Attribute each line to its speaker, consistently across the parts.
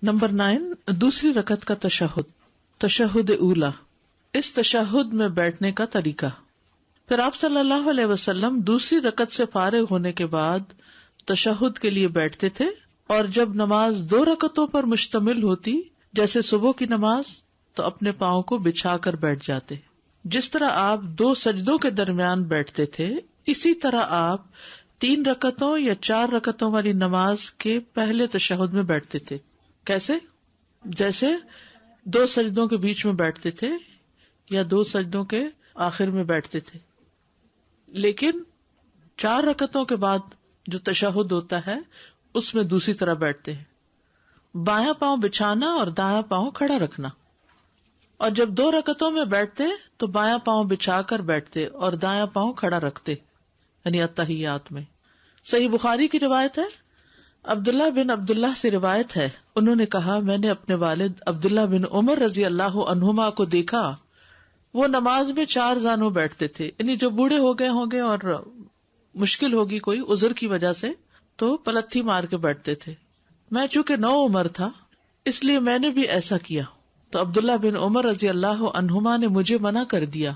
Speaker 1: Number 9، دوسری رکعت کا تشہد، تشہد اولا، اس تشہد میں بیٹھنے کا طریقہ۔ پھر آپ صلی اللہ علیہ وسلم دوسری رکعت سے فارغ ہونے کے بعد تشہد کے لیے بیٹھتے تھے، اور جب نماز 2 رکعتوں پر مشتمل ہوتی جیسے صبح کی نماز تو اپنے پاؤں کو بچھا کر بیٹھ جاتے۔ جس طرح آپ 2 سجدوں کے درمیان بیٹھتے تھے، اسی طرح آپ 3 رکعتوں یا 4 رکعتوں والی نماز کے پہلے تشہد میں بیٹھتے تھے۔ کیسے؟ جیسے 2 سجدوں کے بیچ میں بیٹھتے تھے یا 2 سجدوں کے آخر میں بیٹھتے تھے، لیکن 4 رکعتوں کے بعد جو تشہد ہوتا ہے اس میں دوسری طرح بیٹھتے ہیں، بایاں پاؤں بچھانا اور دایاں پاؤں کھڑا رکھنا، اور جب 2 رکعتوں میں بیٹھتے تو بایاں پاؤں بچھا کر بیٹھتے اور دایاں پاؤں کھڑا رکھتے، یعنی التحیات میں۔ صحیح بخاری کی روایت ہے، عبداللہ بن عبداللہ سے روایت ہے، انہوں نے کہا میں نے اپنے والد عبداللہ بن عمر رضی اللہ عنہما کو دیکھا، وہ نماز میں 4 زانوں بیٹھتے تھے، یعنی جو بوڑھے ہو گئے ہوں گے اور مشکل ہوگی کوئی عذر کی وجہ سے تو پلتھی مار کے بیٹھتے تھے۔ میں چونکہ 9 عمر تھا اس لیے میں نے بھی ایسا کیا، تو عبداللہ بن عمر رضی اللہ عنہما نے مجھے منع کر دیا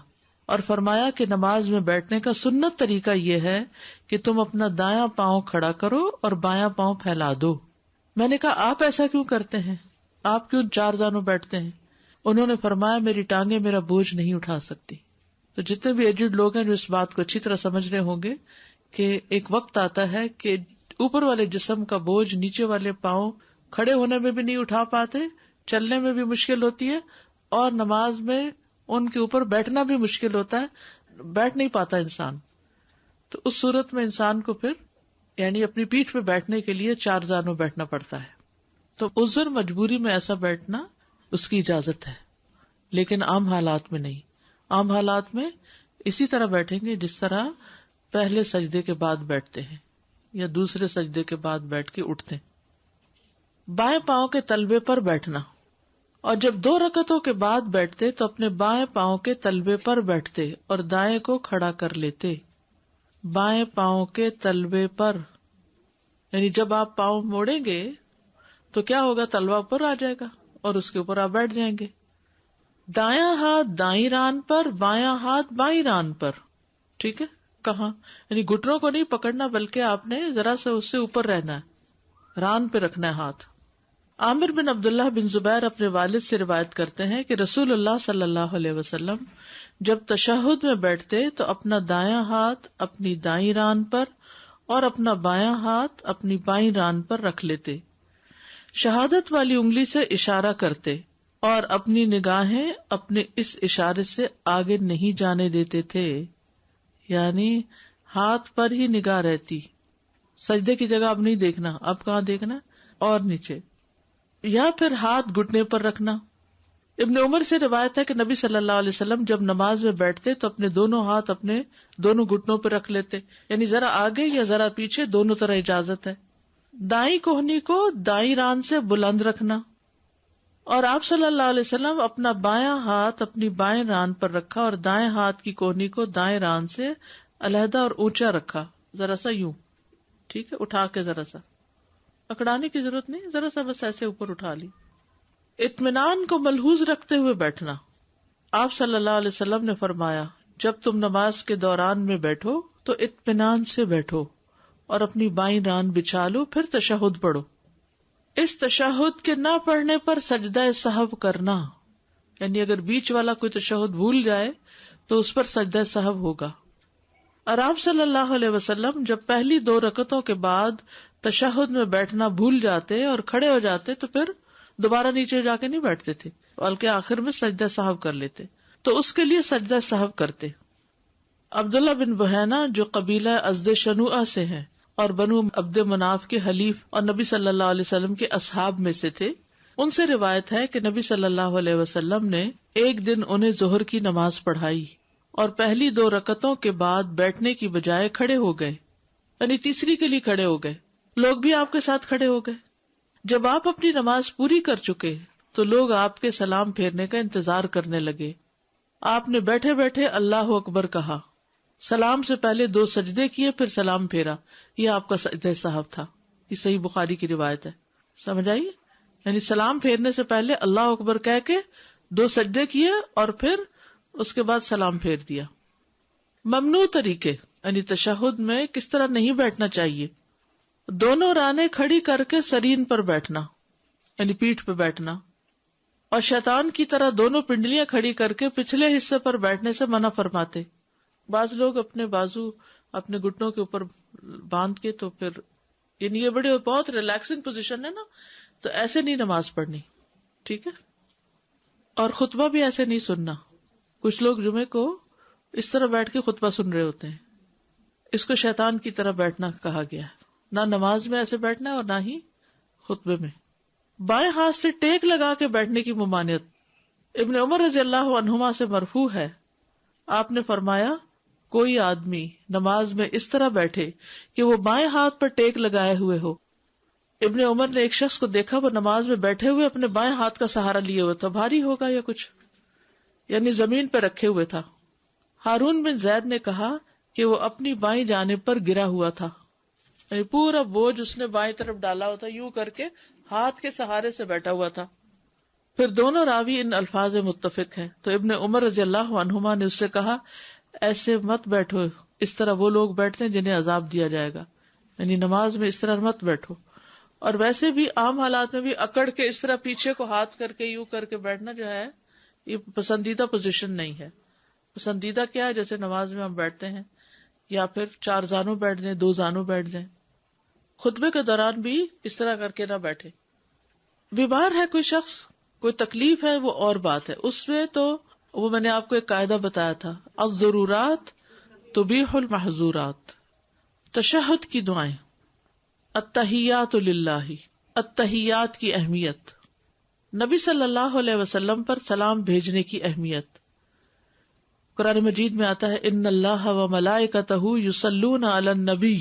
Speaker 1: اور فرمایا کہ نماز میں بیٹھنے کا سنت طریقہ یہ ہے کہ تم اپنا دایاں پاؤں کھڑا کرو اور بایاں پاؤں پھیلا دو۔ میں نے کہا آپ ایسا کیوں کرتے ہیں، آپ کیوں 4 زانوں بیٹھتے ہیں؟ انہوں نے فرمایا میری ٹانگیں میرا بوجھ نہیں اٹھا سکتی۔ تو جتنے بھی ایجڈ لوگ ہیں جو اس بات کو اچھی طرح سمجھ رہے ہوں گے کہ ایک وقت آتا ہے کہ اوپر والے جسم کا بوجھ نیچے والے پاؤں کھڑے ہونے میں بھی نہیں اٹھا پاتے، چلنے میں بھی مشکل ہوتی ہے، اور نماز میں ان کے اوپر بیٹھنا بھی مشکل ہوتا ہے، بیٹھ نہیں پاتا انسان۔ تو اس صورت میں انسان کو پھر یعنی اپنی پیٹھ پہ بیٹھنے کے لیے 4 زانوں بیٹھنا پڑتا ہے۔ تو عذر مجبوری میں ایسا بیٹھنا اس کی اجازت ہے، لیکن عام حالات میں نہیں۔ عام حالات میں اسی طرح بیٹھیں گے جس طرح پہلے سجدے کے بعد بیٹھتے ہیں یا دوسرے سجدے کے بعد بیٹھ کے اٹھتے ہیں۔ بائیں پاؤں کے تلوے پر بیٹھنا، اور جب 2 رکعتوں کے بعد بیٹھتے تو اپنے بائیں پاؤں کے تلوے پر بیٹھتے اور دائیں کو کھڑا کر لیتے۔ بائیں پاؤں کے تلوے پر، یعنی جب آپ پاؤں موڑیں گے تو کیا ہوگا، تلوا اوپر آ جائے گا اور اس کے اوپر آپ بیٹھ جائیں گے۔ دایاں ہاتھ دائیں ران پر، بایاں ہاتھ بائیں ران پر۔ ٹھیک ہے، کہاں؟ یعنی گھٹنوں کو نہیں پکڑنا بلکہ آپ نے ذرا سے اس سے اوپر رہنا ہے، ران پہ رکھنا ہے ہاتھ۔ عامر بن عبداللہ بن زبیر اپنے والد سے روایت کرتے ہیں کہ رسول اللہ صلی اللہ علیہ وسلم جب تشہد میں بیٹھتے تو اپنا دایاں ہاتھ اپنی دائیں ران پر اور اپنا بایاں ہاتھ اپنی بائیں ران پر رکھ لیتے، شہادت والی انگلی سے اشارہ کرتے اور اپنی نگاہیں اپنے اس اشارے سے آگے نہیں جانے دیتے تھے، یعنی ہاتھ پر ہی نگاہ رہتی، سجدے کی جگہ اب نہیں دیکھنا، اب کہاں دیکھنا، اور نیچے، یا پھر ہاتھ گھٹنے پر رکھنا۔ ابن عمر سے روایت ہے کہ نبی صلی اللہ علیہ وسلم جب نماز میں بیٹھتے تو اپنے دونوں ہاتھ اپنے دونوں گھٹنوں پر رکھ لیتے، یعنی ذرا آگے یا ذرا پیچھے، دونوں طرح اجازت ہے۔ دائیں کوہنی کو دائیں ران سے بلند رکھنا، اور آپ صلی اللہ علیہ وسلم اپنا بایاں ہاتھ اپنی بائیں ران پر رکھا اور دائیں ہاتھ کی کوہنی کو دائیں ران سے علیحدہ اور اونچا رکھا، ذرا سا یوں، ٹھیک ہے، اٹھا کے ذرا سا، اکڑانے کی ضرورت نہیں، ذرا سا بس ایسے اوپر اٹھا لی۔ اطمینان کو ملحوظ رکھتے ہوئے بیٹھنا، آپ صلی اللہ علیہ وسلم نے فرمایا جب تم نماز کے دوران میں بیٹھو تو اطمینان سے بیٹھو اور اپنی بائیں ران بچھا لو، پھر تشہد پڑھو۔ اس تشہد کے نہ پڑھنے پر سجدہ سہو کرنا، یعنی اگر بیچ والا کوئی تشہد بھول جائے تو اس پر سجدہ سہو ہوگا۔ اور آپ صلی اللہ علیہ وسلم جب پہلی 2 رکعتوں کے بعد تشہد میں بیٹھنا بھول جاتے اور کھڑے ہو جاتے تو پھر دوبارہ نیچے جا کے نہیں بیٹھتے تھے، بلکہ آخر میں سجدہ سہو کر لیتے، تو اس کے لیے سجدہ سہو کرتے۔ عبداللہ بن بحینہ جو قبیلہ ازد شنوءہ سے ہیں اور بنو عبد مناف کے حلیف اور نبی صلی اللہ علیہ وسلم کے اصحاب میں سے تھے، ان سے روایت ہے کہ نبی صلی اللہ علیہ وسلم نے ایک دن انہیں ظہر کی نماز پڑھائی اور پہلی 2 رکعتوں کے بعد بیٹھنے کی بجائے کھڑے ہو گئے، یعنی تیسری کے لیے کھڑے ہو گئے، لوگ بھی آپ کے ساتھ کھڑے ہو گئے۔ جب آپ اپنی نماز پوری کر چکے تو لوگ آپ کے سلام پھیرنے کا انتظار کرنے لگے۔ آپ نے بیٹھے بیٹھے اللہ اکبر کہا، سلام سے پہلے 2 سجدے کیے، پھر سلام پھیرا، یہ آپ کا سجدہ سہو تھا۔ یہ صحیح بخاری کی روایت ہے، سمجھ آئی؟ یعنی سلام پھیرنے سے پہلے اللہ اکبر کہہ کے 2 سجدے کیے اور پھر اس کے بعد سلام پھیر دیا. ممنوع طریقے یعنی تشہد میں کس طرح نہیں بیٹھنا چاہیے. دونوں رانیں کھڑی کر کے سرین پر بیٹھنا یعنی پیٹھ پہ بیٹھنا، اور شیطان کی طرح دونوں پنڈلیاں کھڑی کر کے پچھلے حصے پر بیٹھنے سے منع فرماتے. بعض لوگ اپنے بازو اپنے گھٹنوں کے اوپر باندھ کے تو پھر یعنی یہ بہت ریلیکسنگ پوزیشن ہے نا، تو ایسے نہیں نماز پڑھنی، ٹھیک ہے. اور خطبہ بھی ایسے نہیں سننا. کچھ لوگ جمعے کو اس طرح بیٹھ کے خطبہ سن رہے ہوتے ہیں، اس کو شیطان کی طرح بیٹھنا کہا گیا ہے. نہ نماز میں ایسے بیٹھنا ہے اور نہ ہی خطبے میں. بائیں ہاتھ سے ٹیک لگا کے بیٹھنے کی ممانعت. ابن عمر رضی اللہ عنہما سے مرفوع ہے، آپ نے فرمایا کوئی آدمی نماز میں اس طرح بیٹھے کہ وہ بائیں ہاتھ پر ٹیک لگائے ہوئے ہو. ابن عمر نے ایک شخص کو دیکھا وہ نماز میں بیٹھے ہوئے اپنے بائیں ہاتھ کا سہارا لیے ہوئے تھا، بھاری ہوگا یا کچھ، یعنی زمین پہ رکھے ہوئے تھا. ہارون بن زید نے کہا کہ وہ اپنی بائیں جانب پر گرا ہوا تھا، یعنی پورا بوجھ اس نے بائیں طرف ڈالا ہوتا، یوں کر کے ہاتھ کے سہارے سے بیٹھا ہوا تھا. پھر دونوں راوی ان الفاظ میں متفق ہیں. تو ابن عمر رضی اللہ عنہما نے اس سے کہا ایسے مت بیٹھو، اس طرح وہ لوگ بیٹھتے ہیں جنہیں عذاب دیا جائے گا، یعنی نماز میں اس طرح مت بیٹھو. اور ویسے بھی عام حالات میں بھی اکڑ کے اس طرح پیچھے کو ہاتھ کر کے یوں کر کے بیٹھنا جو ہے یہ پسندیدہ پوزیشن نہیں ہے. پسندیدہ کیا ہے؟ جیسے نماز میں ہم بیٹھتے ہیں یا پھر 4 زانوں بیٹھ جائیں، 2 زانوں بیٹھ جائیں. خطبے کے دوران بھی اس طرح کر کے نہ بیٹھے. بیمار ہے کوئی شخص، کوئی تکلیف ہے، وہ اور بات ہے. اس میں تو وہ میں نے آپ کو ایک قاعدہ بتایا تھا، الضرورات تبیح المحظورات. تشہد کی دعائیں، التحیات للہ، التحیات کی اہمیت، نبی صلی اللہ علیہ وسلم پر سلام بھیجنے کی اہمیت. قرآن مجید میں آتا ہے ان اللہ وملائکتہ یصلون علی النبی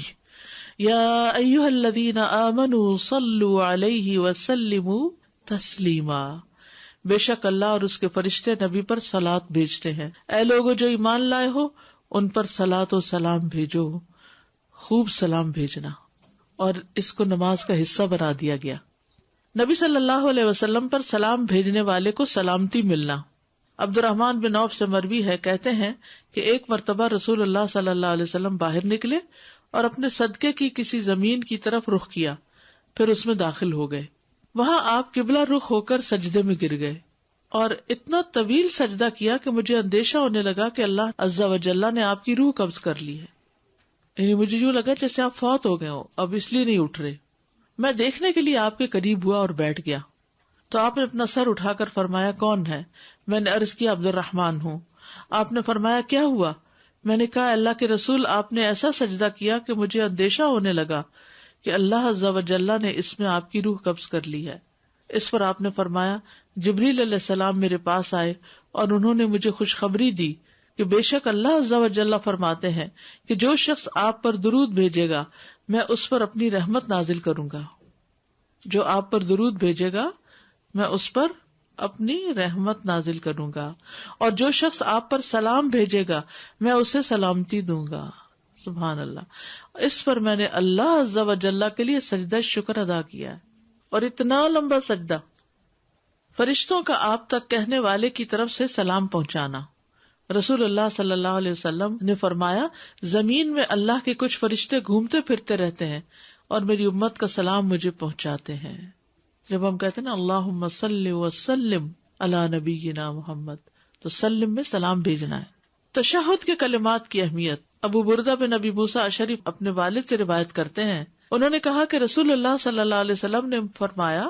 Speaker 1: یا ایھا الذین آمنوا صلوا علیہ وسلموا تسلیما. بے شک اللہ اور اس کے فرشتے نبی پر صلاۃ بھیجتے ہیں، اے لوگو جو ایمان لائے ہو ان پر صلاۃ و سلام بھیجو، خوب سلام بھیجنا. اور اس کو نماز کا حصہ بنا دیا گیا. نبی صلی اللہ علیہ وسلم پر سلام بھیجنے والے کو سلامتی ملنا. عبد الرحمن بن عوف سے مروی ہے، کہتے ہیں کہ ایک مرتبہ رسول اللہ صلی اللہ علیہ وسلم باہر نکلے اور اپنے صدقے کی کسی زمین کی طرف رخ کیا، پھر اس میں داخل ہو گئے. وہاں آپ قبلہ رخ ہو کر سجدے میں گر گئے اور اتنا طویل سجدہ کیا کہ مجھے اندیشہ ہونے لگا کہ اللہ عز و جل نے آپ کی روح قبض کر لی ہے. یعنی مجھے یوں لگا جیسے آپ فوت ہو گئے ہو، اب اس لیے نہیں اٹھ رہے. میں دیکھنے کے لیے آپ کے قریب ہوا اور بیٹھ گیا تو آپ نے اپنا سر اٹھا کر فرمایا کون ہے؟ میں نے عرض کیا عبد الرحمن ہوں. آپ نے فرمایا کیا ہوا؟ میں نے کہا اللہ کے رسول آپ نے ایسا سجدہ کیا کہ مجھے اندیشہ ہونے لگا کہ اللہ عز و جل نے اس میں آپ کی روح قبض کر لی ہے. اس پر آپ نے فرمایا جبریل علیہ السلام میرے پاس آئے اور انہوں نے مجھے خوشخبری دی کہ بے شک اللہ عز و جل فرماتے ہیں کہ جو شخص آپ پر درود بھیجے گا میں اس پر اپنی رحمت نازل کروں گا. جو آپ پر درود بھیجے گا میں اس پر اپنی رحمت نازل کروں گا، اور جو شخص آپ پر سلام بھیجے گا میں اسے سلامتی دوں گا. سبحان اللہ. اس پر میں نے اللہ عز و جل کے لیے سجدہ شکر ادا کیا. اور اتنا لمبا سجدہ. فرشتوں کا آپ تک کہنے والے کی طرف سے سلام پہنچانا. رسول اللہ صلی اللہ علیہ وسلم نے فرمایا زمین میں اللہ کے کچھ فرشتے گھومتے پھرتے رہتے ہیں اور میری امت کا سلام مجھے پہنچاتے ہیں. جب ہم کہتے ہیں نا اللہم صلی وسلم علی نبینا محمد، تو سلم میں سلام بھیجنا ہے. تشہد کے کلمات کی اہمیت. ابو بردہ بن ابی موسیٰ اشعری اپنے والد سے روایت کرتے ہیں، انہوں نے کہا کہ رسول اللہ صلی اللہ علیہ وسلم نے فرمایا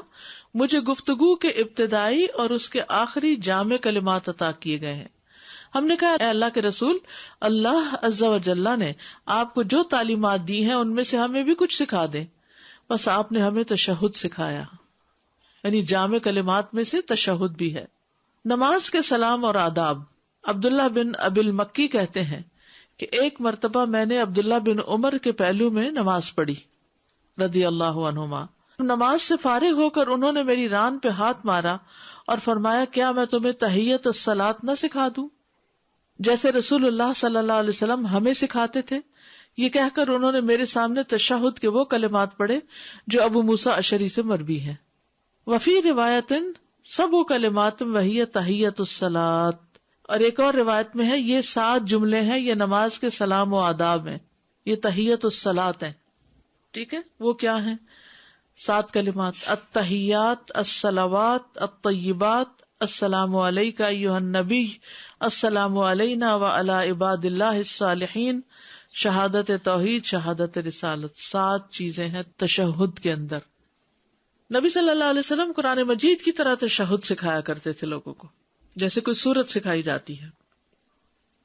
Speaker 1: مجھے گفتگو کے ابتدائی اور اس کے آخری جامع کلمات عطا کیے گئے ہیں. ہم نے کہا اے اللہ کے رسول، اللہ عز و جل نے آپ کو جو تعلیمات دی ہیں ان میں سے ہمیں بھی کچھ سکھا دیں. بس آپ نے ہمیں تشہد سکھایا، یعنی جامع کلمات میں سے تشہد بھی ہے. نماز کے سلام اور آداب. عبداللہ بن ابی المکی کہتے ہیں کہ ایک مرتبہ میں نے عبداللہ بن عمر کے پہلو میں نماز پڑھی رضی اللہ عنہما. نماز سے فارغ ہو کر انہوں نے میری ران پہ ہاتھ مارا اور فرمایا کیا میں تمہیں تحیت الصلاۃ نہ سکھا دوں جیسے رسول اللہ صلی اللہ علیہ وسلم ہمیں سکھاتے تھے. یہ کہہ کر انہوں نے میرے سامنے تشہد کے وہ کلمات پڑھے جو ابو موسیٰ اشعری سے مروی ہیں. وفی روایت سب کلمات وہی تحیت الصلاۃ، اور ایک اور روایت میں ہے یہ 7 جملے ہیں، یہ نماز کے سلام و آداب ہیں، یہ تحیت الصلاۃ ہیں. ٹھیک ہے، وہ کیا ہیں؟ 7 کلمات: التحیات، الصلوات، الطیبات، السلام علیک ایھا النبی، السلام علینا وعلی عباد اللہ الصالحین، شہادت توحید، شہادت رسالت. 7 چیزیں ہیں تشہد کے اندر. نبی صلی اللہ علیہ وسلم قرآن مجید کی طرح تشہد سکھایا کرتے تھے لوگوں کو، جیسے کوئی سورت سکھائی جاتی ہے.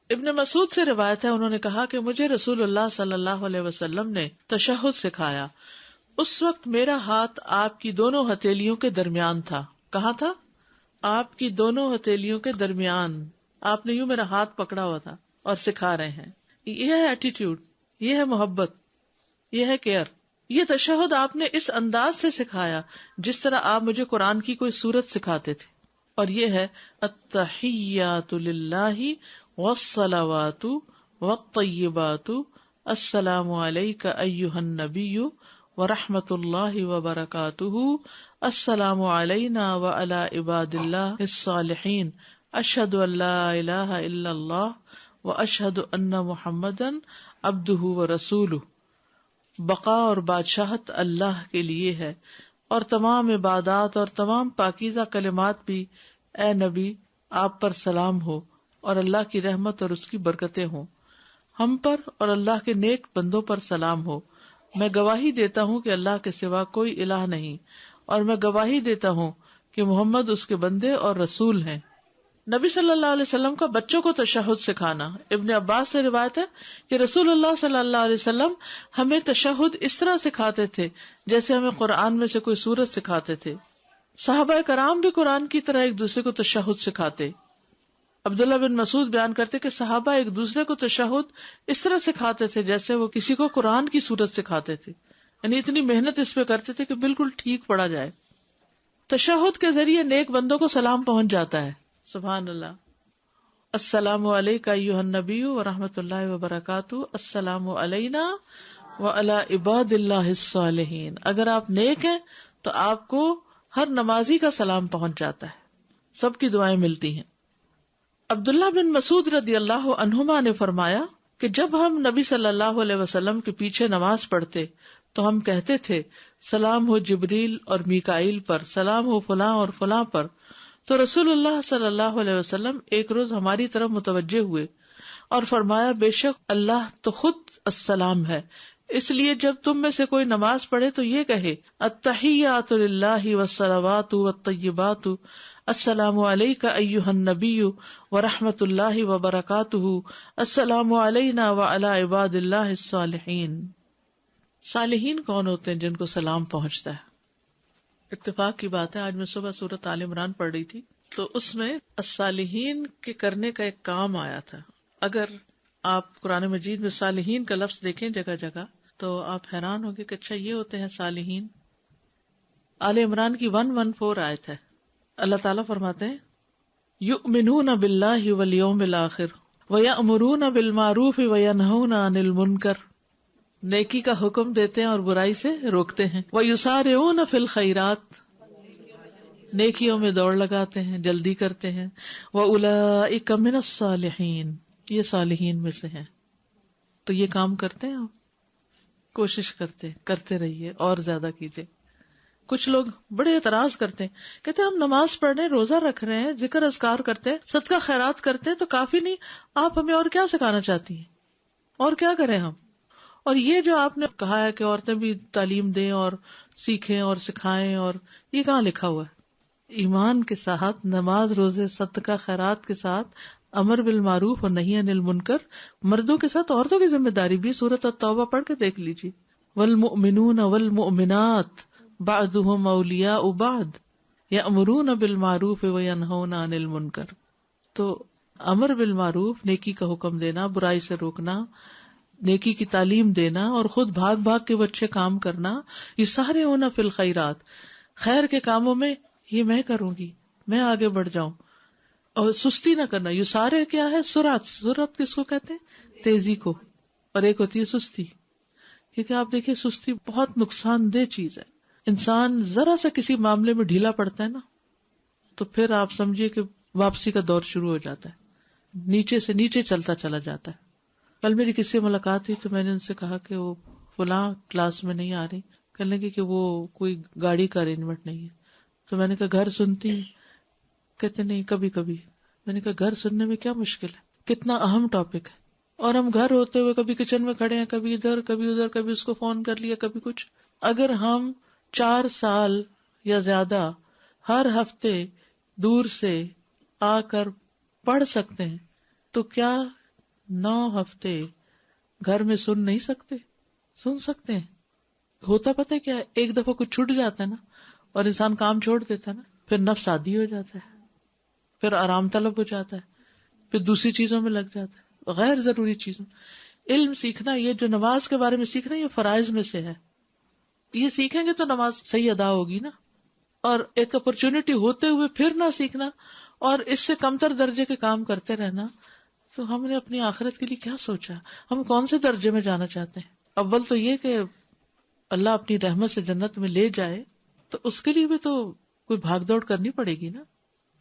Speaker 1: ابن مسعود سے روایت ہے، انہوں نے کہا کہ مجھے رسول اللہ صلی اللہ علیہ وسلم نے تشہد سکھایا. اس وقت میرا ہاتھ آپ کی دونوں ہتھیلیوں کے درمیان تھا. کہاں تھا؟ آپ کی دونوں ہتھیلیوں کے درمیان. آپ نے یوں میرا ہاتھ پکڑا ہوا تھا اور سکھا رہے ہیں. یہ ہے ایٹیٹیوڈ، یہ ہے محبت، یہ ہے کیئر. یہ تشہد آپ نے اس انداز سے سکھایا جس طرح آپ مجھے قرآن کی کوئی سورت سکھاتے تھے. اور یہ ہے التحیات للہ والصلوات والطیبات، السلام علیک ایھا النبی ورحمۃ اللہ وبرکاتہ، السلام علینا وعلی عباد اللہ الصالحین، اشہد ان لا الہ الا اللہ واشہد ان محمدا عبدہ ورسولہ. بقا اور بادشاہت اللہ کے لیے ہے، اور تمام عبادات اور تمام پاکیزہ کلمات بھی اے نبی آپ پر سلام ہو، اور اللہ کی رحمت اور اس کی برکتیں ہوں. ہم پر اور اللہ کے نیک بندوں پر سلام ہو. میں گواہی دیتا ہوں کہ اللہ کے سوا کوئی الہ نہیں، اور میں گواہی دیتا ہوں کہ محمد اس کے بندے اور رسول ہیں. نبی صلی اللہ علیہ وسلم کا بچوں کو تشہد سکھانا. ابن عباس سے روایت ہے کہ رسول اللہ صلی اللہ علیہ وسلم ہمیں تشہد اس طرح سکھاتے تھے جیسے ہمیں قرآن میں سے کوئی سورت سکھاتے تھے. صحابہ کرام بھی قرآن کی طرح ایک دوسرے کو تشہد سکھاتے. عبداللہ بن مسعود بیان کرتے کہ صحابہ ایک دوسرے کو تشہد اس طرح سکھاتے تھے جیسے وہ کسی کو قرآن کی سورت سکھاتے تھے، یعنی اتنی محنت اس پہ کرتے تھے کہ بالکل ٹھیک پڑھا جائے. تشہد کے ذریعے نیک بندوں کو سلام پہنچ جاتا ہے. سبحان اللہ. السلام علیک ایھا النبی ورحمۃ اللہ وبرکاتہ، السلام علینا وعلی عباد اللہ الصالحین. اگر آپ نیک ہیں تو آپ کو ہر نمازی کا سلام پہنچ جاتا ہے، سب کی دعائیں ملتی ہیں. عبداللہ بن مسعود رضی اللہ عنہما نے فرمایا کہ جب ہم نبی صلی اللہ علیہ وسلم کے پیچھے نماز پڑھتے تو ہم کہتے تھے سلام ہو جبریل اور میکائیل پر، سلام ہو فلاں اور فلاں پر. تو رسول اللہ صلی اللہ علیہ وسلم ایک روز ہماری طرف متوجہ ہوئے اور فرمایا بے شک اللہ تو خود السلام ہے، اس لیے جب تم میں سے کوئی نماز پڑھے تو یہ کہے التحیات للہ والصلوات والطیبات، السلام علیک ایھا النبی ورحمۃ اللہ وبرکاتہ، السلام علینا وعلی عباد اللہ الصالحین. صالحین کون ہوتے ہیں؟ جن کو سلام پہنچتا ہے. اتفاق کی بات ہے، آج میں صبح سورۃ آل عمران پڑھ رہی تھی تو اس میں الصالحین کے کرنے کا ایک کام آیا تھا. اگر آپ قرآن مجید میں صالحین کا لفظ دیکھیں جگہ جگہ تو آپ حیران ہوگے کہ اچھا یہ ہوتے ہیں صالحین. آل عمران کی 114 آیت ہے. اللہ تعالیٰ فرماتے ہیں یؤمنون باللہ والیوم الآخر ویأمرون بالمعروف وینہون عن المنکر، نیکی کا حکم دیتے ہیں اور برائی سے روکتے ہیں. وَيُسَارِعُونَ فِي الْخَيْرَاتِ، نیکیوں میں دوڑ لگاتے ہیں، جلدی کرتے ہیں. وَأُولَئِكَ مِنَ الصَّالِحِينَ، یہ صالحین میں سے ہیں. تو یہ کام کرتے ہیں آپ، کوشش کرتے رہیے اور زیادہ کیجیے. کچھ لوگ بڑے اعتراض کرتے ہیں، کہتے ہیں ہم نماز پڑھ رہے ہیں، روزہ رکھ رہے ہیں، ذکر اذکار کرتے ہیں، صدقہ خیرات کرتے ہیں تو کافی نہیں، آپ ہمیں اور کیا سکھانا چاہتی ہیں، اور کیا کریں ہم؟ اور یہ جو آپ نے کہا ہے کہ عورتیں بھی تعلیم دیں اور سیکھیں اور سکھائیں، اور یہ کہاں لکھا ہوا ہے؟ ایمان کے ساتھ، نماز روزے صدقہ خیرات کے ساتھ، امر بالمعروف اور نہی عن المنکر، مردوں کے ساتھ عورتوں کی ذمہ داری بھی. سورۃ التوبہ پڑھ کے دیکھ لیجیے. والمؤمنون والمؤمنات بعضهم اولیاء بعض یأمرون بالمعروف وینہون عن المنکر. تو امر بالمعروف، نیکی کا حکم دینا، برائی سے روکنا، نیکی کی تعلیم دینا، اور خود بھاگ بھاگ کے بچے کام کرنا، یہ سارے ہونا فی الخیرات، خیر کے کاموں میں یہ میں کروں گی، میں آگے بڑھ جاؤں. اور سستی نہ کرنا. یہ سارے کیا ہے؟ سرعت کس کو کہتے ہیں؟ تیزی کو. اور ایک ہوتی ہے سستی، کیونکہ آپ دیکھیں سستی بہت نقصان دہ چیز ہے. انسان ذرا سا کسی معاملے میں ڈھیلا پڑتا ہے نا تو پھر آپ سمجھیے کہ واپسی کا دور شروع ہو جاتا ہے، نیچے سے نیچے چلتا چلا جاتا ہے. کل میری کسی سے ملاقات ہوئی تو میں نے ان سے کہا کہ وہ فلاں کلاس میں نہیں آ رہی، کہنے لگے کہ وہ کوئی گاڑی کا ارینجمنٹ نہیں ہے. تو میں نے کہا گھر سنتی ہیں؟ کہتے نہیں کبھی کبھی. میں نے کہا گھر سننے میں کیا مشکل ہے، کتنا اہم ٹاپک ہے. اور ہم گھر ہوتے ہوئے کبھی کچن میں کھڑے ہیں، کبھی ادھر کبھی ادھر، کبھی اس کو فون کر لیا کبھی کچھ. اگر ہم 4 سال یا زیادہ ہر ہفتے دور سے آ کر پڑھ سکتے ہیں تو کیا 9 ہفتے گھر میں سن نہیں سکتے؟ سن سکتے ہیں. ہوتا پتہ ہے کیا ہے، ایک دفعہ کچھ چھوٹ جاتا ہے نا اور انسان کام چھوڑ دیتا ہے نا، پھر نفس عادی ہو جاتا ہے، پھر آرام طلب ہو جاتا ہے، پھر دوسری چیزوں میں لگ جاتا ہے، غیر ضروری چیزوں. علم سیکھنا، یہ جو نماز کے بارے میں سیکھنا، یہ فرائض میں سے ہے. یہ سیکھیں گے تو نماز صحیح ادا ہوگی نا. اور ایک اپرچونٹی ہوتے ہوئے پھر نہ سیکھنا اور اس سے کمتر درجے کے کام کرتے رہنا، تو ہم نے اپنی آخرت کے لیے کیا سوچا؟ ہم کون سے درجے میں جانا چاہتے ہیں؟ اول تو یہ کہ اللہ اپنی رحمت سے جنت میں لے جائے، تو اس کے لیے بھی تو کوئی بھاگ دوڑ کرنی پڑے گی نا.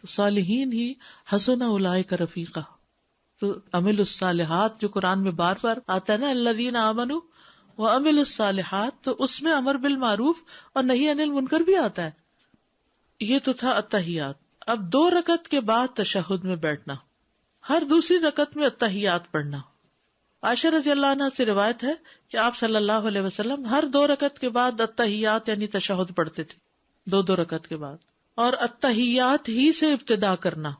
Speaker 1: تو صالحین ہی حسن اولئک رفیقا. تو عمل الصالحات جو قرآن میں بار بار آتا ہے نا، الذین آمنوا وعملوا الصالحات، تو اس میں امر بالمعروف اور نہی عن المنکر بھی آتا ہے. یہ تو تھا التحیات. اب 2 رکعت کے بعد تشہد میں بیٹھنا، ہر دوسری رکعت میں التحیات پڑھنا. عائشہ رضی اللہ عنہ سے روایت ہے کہ آپ صلی اللہ علیہ وسلم ہر 2 رکعت کے بعد التحیات یعنی تشہد پڑھتے تھے، 2 رکعت کے بعد، اور التحیات ہی سے ابتدا کرنا.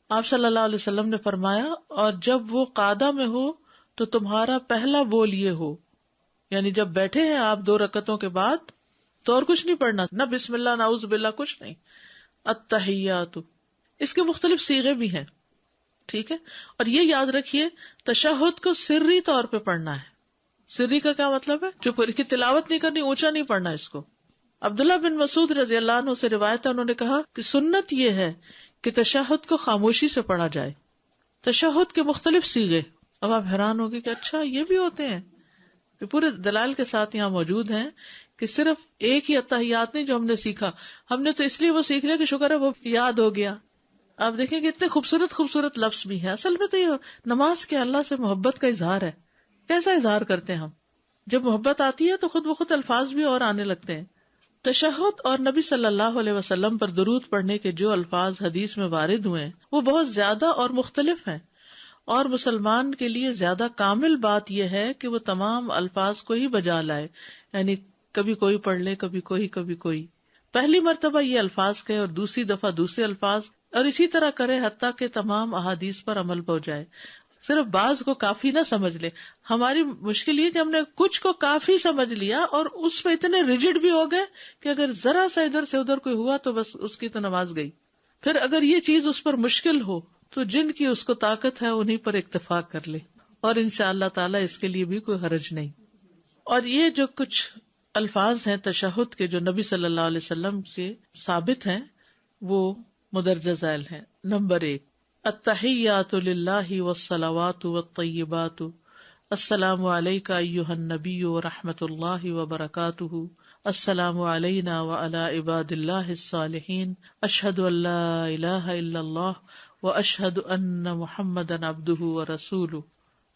Speaker 1: آپ صلی اللہ علیہ وسلم نے فرمایا، اور جب وہ قعدہ میں ہو تو تمہارا پہلا بول یہ ہو، یعنی جب بیٹھے ہیں آپ 2 رکعتوں کے بعد تو اور کچھ نہیں پڑھنا، نہ بسم اللہ نعوذ باللہ، کچھ نہیں. التحیات، اس کے مختلف صیغے بھی ہیں، ٹھیک ہے. اور یہ یاد رکھیے تشہد کو سری طور پہ پڑھنا ہے. سری کا کیا مطلب ہے؟ جو کی تلاوت نہیں کرنی، اونچا نہیں پڑھنا اس کو. عبداللہ بن مسعود رضی اللہ عنہ سے روایت ہے، انہوں نے کہا کہ سنت یہ ہے کہ تشہد کو خاموشی سے پڑھا جائے. تشہد کے مختلف صیغے. اب آپ حیران ہوگے کہ اچھا یہ بھی ہوتے ہیں. پورے دلائل کے ساتھ یہاں موجود ہیں کہ صرف ایک ہی التحیات نہیں جو ہم نے سیکھا، ہم نے تو اس لیے وہ سیکھ لیا کہ شکر ہے وہ یاد ہو گیا. آپ دیکھیں کہ اتنے خوبصورت خوبصورت لفظ بھی ہیں. اصل میں تو یہ نماز کے اللہ سے محبت کا اظہار ہے. کیسا اظہار کرتے ہیں ہم؟ جب محبت آتی ہے تو خود بخود الفاظ بھی اور آنے لگتے ہیں. تشہد اور نبی صلی اللہ علیہ وسلم پر درود پڑھنے کے جو الفاظ حدیث میں وارد ہوئے ہیں وہ بہت زیادہ اور مختلف ہیں، اور مسلمان کے لیے زیادہ کامل بات یہ ہے کہ وہ تمام الفاظ کو ہی بجا لائے، یعنی کبھی کوئی پڑھ لے، کبھی کوئی. پہلی مرتبہ یہ الفاظ کہے اور دوسری دفعہ دوسرے الفاظ، اور اسی طرح کرے حتیٰ کہ تمام احادیث پر عمل ہو جائے. صرف بعض کو کافی نہ سمجھ لے. ہماری مشکل یہ کہ ہم نے کچھ کو کافی سمجھ لیا اور اس پہ اتنے ریجڈ بھی ہو گئے کہ اگر ذرا سا ادھر سے ادھر کوئی ہوا تو بس اس کی تو نماز گئی. پھر اگر یہ چیز اس پر مشکل ہو تو جن کی اس کو طاقت ہے انہیں پر اکتفا کر لے، اور انشاءاللہ تعالی اس کے لیے بھی کوئی حرج نہیں. اور یہ جو کچھ الفاظ ہیں تشہد کے جو نبی صلی اللہ علیہ وسلم سے ثابت ہیں وہ مدرجہ ذیل ہیں. نمبر 1، التحیات للہ والصلوات والطیبات، السلام علیک ایھا النبی ورحمۃ اللہ وبرکاتہ، السلام علینا وعلی عباد اللہ الصالحین، اشہد ان لا الہ الا اللہ واشہد ان محمدا عبدہ ورسولہ.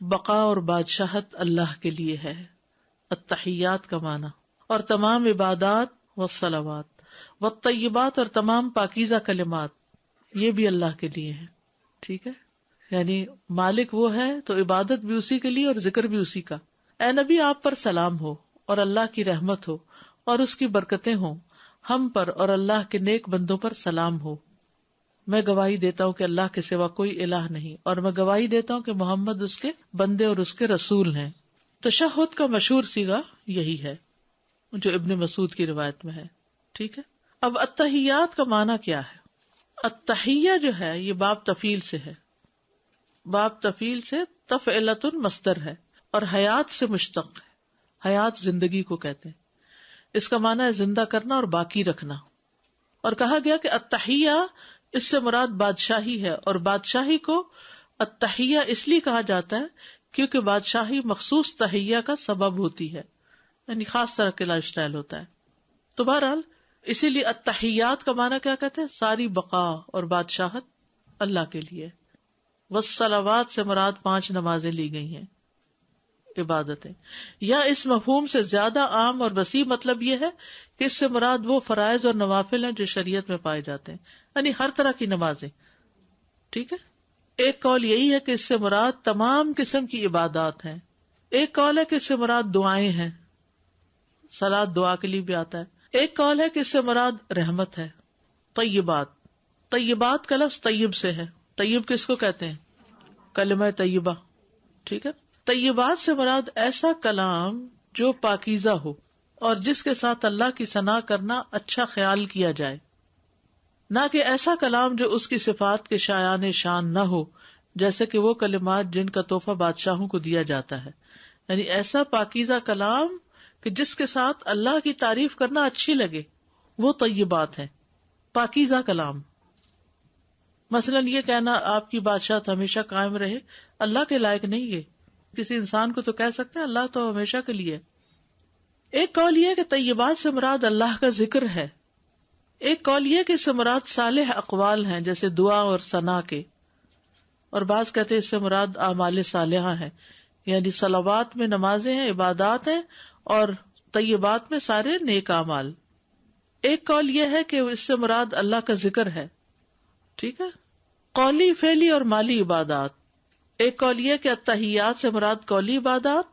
Speaker 1: بقا اور بادشاہت اللہ کے لیے ہے، التحیات کا معنی، اور تمام عبادات والصلوات والطیبات، اور تمام پاکیزہ کلمات یہ بھی اللہ کے لیے ہے. ٹھیک ہے، یعنی مالک وہ ہے تو عبادت بھی اسی کے لیے اور ذکر بھی اسی کا. اے نبی آپ پر سلام ہو اور اللہ کی رحمت ہو اور اس کی برکتیں ہوں ہم پر اور اللہ کے نیک بندوں پر سلام ہو. میں گواہی دیتا ہوں کہ اللہ کے سوا کوئی الہ نہیں، اور میں گواہی دیتا ہوں کہ محمد اس کے بندے اور اس کے رسول ہیں. تشہد کا مشہور صیغہ یہی ہے جو ابن مسعود کی روایت میں ہے. ٹھیک ہے، اب التحیات کا معنی کیا ہے؟ التحیہ جو ہے یہ باب تفعیل سے ہے. باب تفعیل سے تفعلۃ مصدر ہے اور حیات سے مشتق ہے. حیات زندگی کو کہتے ہیں. اس کا معنی ہے زندہ کرنا اور باقی رکھنا. اور کہا گیا کہ التحیہ اس سے مراد بادشاہی ہے، اور بادشاہی کو التحیہ اس لیے کہا جاتا ہے کیونکہ بادشاہی مخصوص تحیہ کا سبب ہوتی ہے، یعنی خاص طرح کے لائف سٹائل ہوتا ہے. تو بہرحال اسی لیے التحیات کا معنی کیا کہتے ہیں؟ ساری بقا اور بادشاہت اللہ کے لیے. والصلوات سے مراد 5 نمازیں لی گئی ہیں، عبادتیں. یا اس مفہوم سے زیادہ عام اور وسیع مطلب یہ ہے کہ اس سے مراد وہ فرائض اور نوافل ہیں جو شریعت میں پائے جاتے ہیں، یعنی ہر طرح کی نمازیں. ٹھیک ہے. ایک قول یہی ہے کہ اس سے مراد تمام قسم کی عبادات ہیں. ایک قول ہے کہ اس سے مراد دعائیں ہیں، صلاۃ دعا کے لیے بھی آتا ہے. ایک قول ہے کہ اس سے مراد رحمت ہے. طیبات، طیبات کا لفظ طیب سے ہے. طیب کس کو کہتے ہیں؟ کلمہ طیبہ. ٹھیک ہے. طیبات سے مراد ایسا کلام جو پاکیزہ ہو اور جس کے ساتھ اللہ کی ثنا کرنا اچھا خیال کیا جائے، نہ کہ ایسا کلام جو اس کی صفات کے شایان شان نہ ہو، جیسے کہ وہ کلمات جن کا تحفہ بادشاہوں کو دیا جاتا ہے. یعنی ایسا پاکیزہ کلام کہ جس کے ساتھ اللہ کی تعریف کرنا اچھی لگے، وہ طیبات ہے، پاکیزہ کلام. مثلا یہ کہنا آپ کی بادشاہت ہمیشہ قائم رہے، اللہ کے لائق نہیں ہے. کسی انسان کو تو کہہ سکتے ہیں اللہ تو ہمیشہ کے لیے. ایک قول یہ کہ طیبات سے مراد اللہ کا ذکر ہے. ایک قول یہ کہ اس سے مراد صالح اقوال ہیں جیسے دعا اور ثنا کے، اور بعض کہتے ہیں اس سے مراد اعمال صالحہ ہیں، یعنی صلوات میں نمازیں ہیں، عبادات ہیں، اور طیبات میں سارے نیک اعمال. ایک قول یہ ہے کہ اس سے مراد اللہ کا ذکر ہے. ٹھیک ہے. قولی، فعلی اور مالی عبادات. ایک قول یہ کہ التحیات سے مراد قولی عبادات،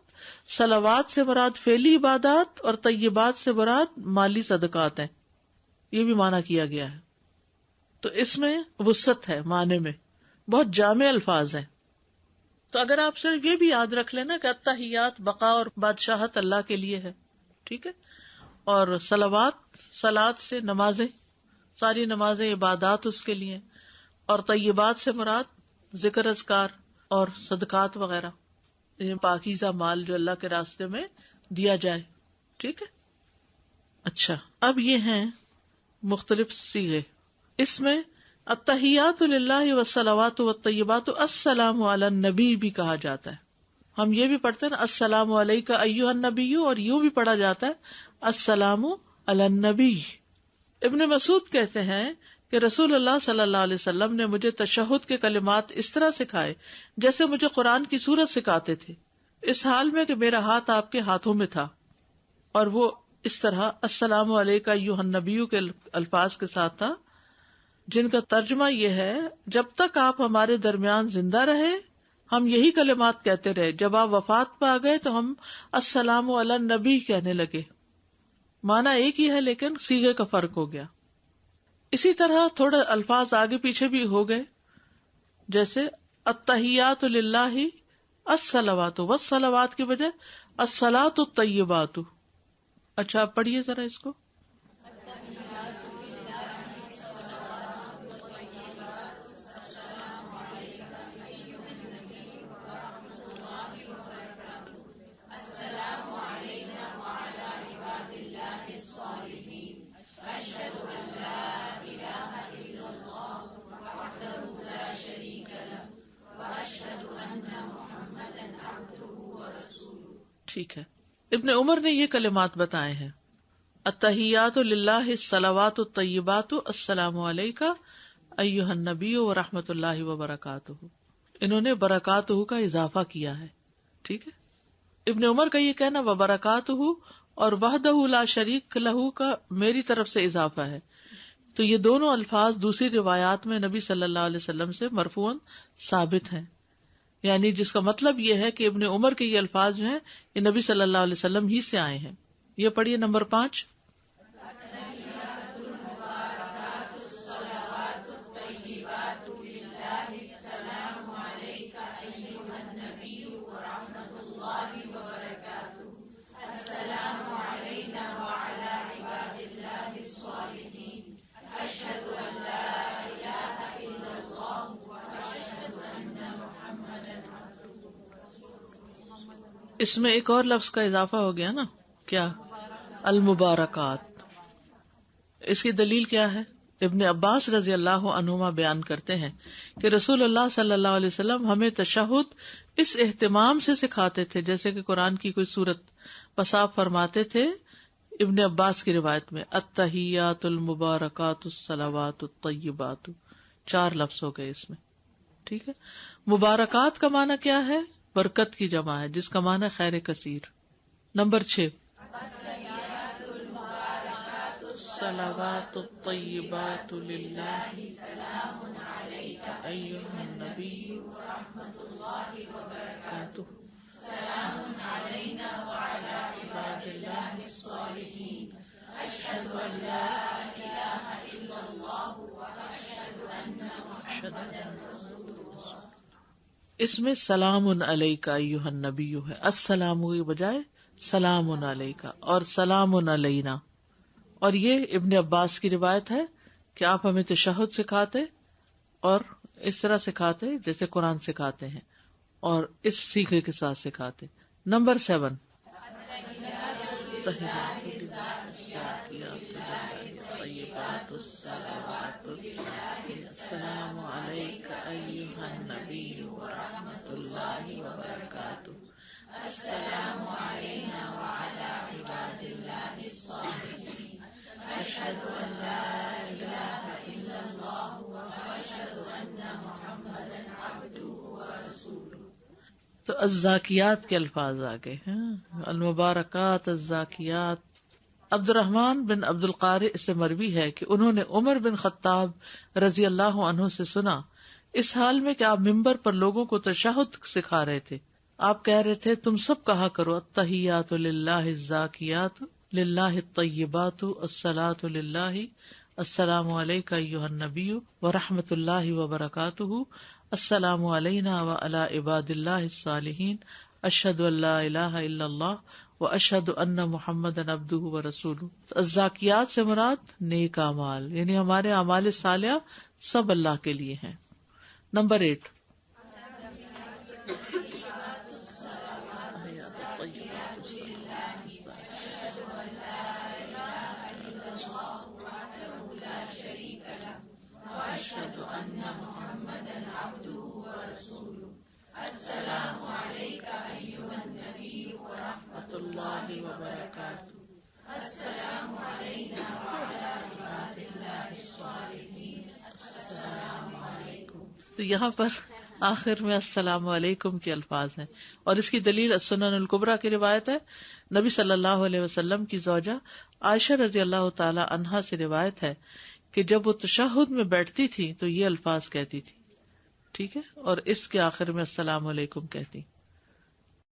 Speaker 1: صلوات سے مراد فعلی عبادات، اور طیبات سے مراد مالی صدقات ہیں. یہ بھی معنی کیا گیا ہے. تو اس میں وسعت ہے معنی میں، بہت جامع الفاظ ہیں. تو اگر آپ صرف یہ بھی یاد رکھ لینا کہ التحیات بقا اور بادشاہت اللہ کے لیے ہے. ٹھیک ہے. اور صلوات، صلاۃ سے نمازیں، ساری نمازیں عبادات اس کے لیے، اور طیبات سے مراد ذکر اذکار اور صدقات وغیرہ، یہ پاکیزہ مال جو اللہ کے راستے میں دیا جائے. ٹھیک ہے. اچھا، اب یہ ہیں مختلف صیغے. اس میں التحیات للہ والصلوات والطیبات السلام علی النبی بھی کہا جاتا ہے. ہم یہ بھی پڑھتے ہیں نا السلام علیک ایھا النبی، اور یوں بھی پڑھا جاتا ہے السلام علی النبی. ابن مسعود کہتے ہیں کہ رسول اللہ صلی اللہ علیہ وسلم نے مجھے تشہد کے کلمات اس طرح سکھائے جیسے مجھے قرآن کی سورت سکھاتے تھے، اس حال میں کہ میرا ہاتھ آپ کے ہاتھوں میں تھا. اور وہ اس طرح السلام علیک ایھا النبی کے الفاظ کے ساتھ تھا، جن کا ترجمہ یہ ہے جب تک آپ ہمارے درمیان زندہ رہے ہم یہی کلمات کہتے رہے، جب آپ وفات پہ آ گئے تو ہم السلام علی النبی کہنے لگے. معنی ایک ہی ہے لیکن صیغے کا فرق ہو گیا. اسی طرح تھوڑے الفاظ آگے پیچھے بھی ہو گئے، جیسے التحیات للہ الصلوات، والصلوات کی بجائے الصلاۃ الطیبات. اچھا آپ پڑھیے ذرا اس کو. ٹھیک ہے. ابن عمر نے یہ کلمات بتائے ہیں، التحیات للہ الصلوات الطیبات السلام علیک ایھا النبی ورحمۃ اللہ وبرکاتہ. انہوں نے برکاتہ کا اضافہ کیا ہے. ٹھیک ہے. ابن عمر کا یہ کہنا وبرکاتہ اور وحدہ لا شریک لہ کا میری طرف سے اضافہ ہے. تو یہ دونوں الفاظ دوسری روایات میں نبی صلی اللہ علیہ وسلم سے مرفوعاً ثابت ہیں، یعنی جس کا مطلب یہ ہے کہ ابن عمر کے یہ الفاظ جو ہیں یہ نبی صلی اللہ علیہ وسلم ہی سے آئے ہیں. یہ پڑھیے نمبر 5. اس میں ایک اور لفظ کا اضافہ ہو گیا نا، کیا؟ المبارکات. اس کی دلیل کیا ہے؟ ابن عباس رضی اللہ عنہما بیان کرتے ہیں کہ رسول اللہ صلی اللہ علیہ وسلم ہمیں تشہد اس اہتمام سے سکھاتے تھے جیسے کہ قرآن کی کوئی سورت. بس آپ فرماتے تھے ابن عباس کی روایت میں التحیات المبارکات الصلوات الطیبات، 4 لفظ ہو گئے اس میں. ٹھیک ہے. مبارکات کا معنی کیا ہے؟ برکت کی جمع ہے، جس کا معنی خیر کثیر. نمبر 6 الصلوات الطیبات للہ ایھا النبی ورحمۃ اللہ وبرکاتہ سلام علینا وعلی عباد اللہ الصالحین اشہد ان لا الہ الا اللہ واشہد ان محمدا رسول اللہ. اس میں سلام علیک ایھا النبی ہے، السلام کی بجائے سلام علیک اور سلام علینا. اور یہ ابن عباس کی روایت ہے کہ آپ ہمیں تشہد سکھاتے اور اس طرح سکھاتے جیسے قرآن سکھاتے ہیں، اور اس سیکھے کے ساتھ سکھاتے. نمبر 7 السلام علیک ایھا النبی ورحمۃ اللہ وبرکاتہ السلام علینا وعلی عباد اللہ الصالحین اشہد ان لا الہ الا اللہ واشہد ان محمدا عبدہ ورسولہ. تو الزاکیات کے الفاظ آگے ہیں، المبارکات الزاکیات. عبد الرحمن بن عبد القارئ سے مروی ہے کہ انہوں نے عمر بن خطاب رضی اللہ عنہ سے سنا اس حال میں کہ آپ ممبر پر لوگوں کو تشہد سکھا رہے تھے. آپ کہہ رہے تھے تم سب کہا کرو التحیات للہ الزاکیات للہ الطیبات الصلاۃ للہ السلام علیک ایھا النبی ورحمۃ اللہ وبرکاتہ السلام علینا وعلی عباد اللہ الصالحین اشہد ان لا الہ الا اللہ واشہد ان محمدا عبدہ ورسولہ. الزاکیات سے مراد نیک اعمال، یعنی ہمارے اعمال صالحہ سب اللہ کے لیے ہیں. نمبر 8 السلام علیک ایھا النبی ورحمۃ اللہ وبرکاتہ السلام علینا وعلی عباد اللہ الصالحین السلام علیکم. تو یہاں پر آخر میں السلام علیکم کے الفاظ ہیں، اور اس کی دلیل السنن الکبریٰ کی روایت ہے. نبی صلی اللہ علیہ وسلم کی زوجہ عائشہ رضی اللہ تعالی عنہا سے روایت ہے کہ جب وہ تشہد میں بیٹھتی تھی تو یہ الفاظ کہتی تھی. ٹھیک ہے، اور اس کے آخر میں السلام علیکم کہتی.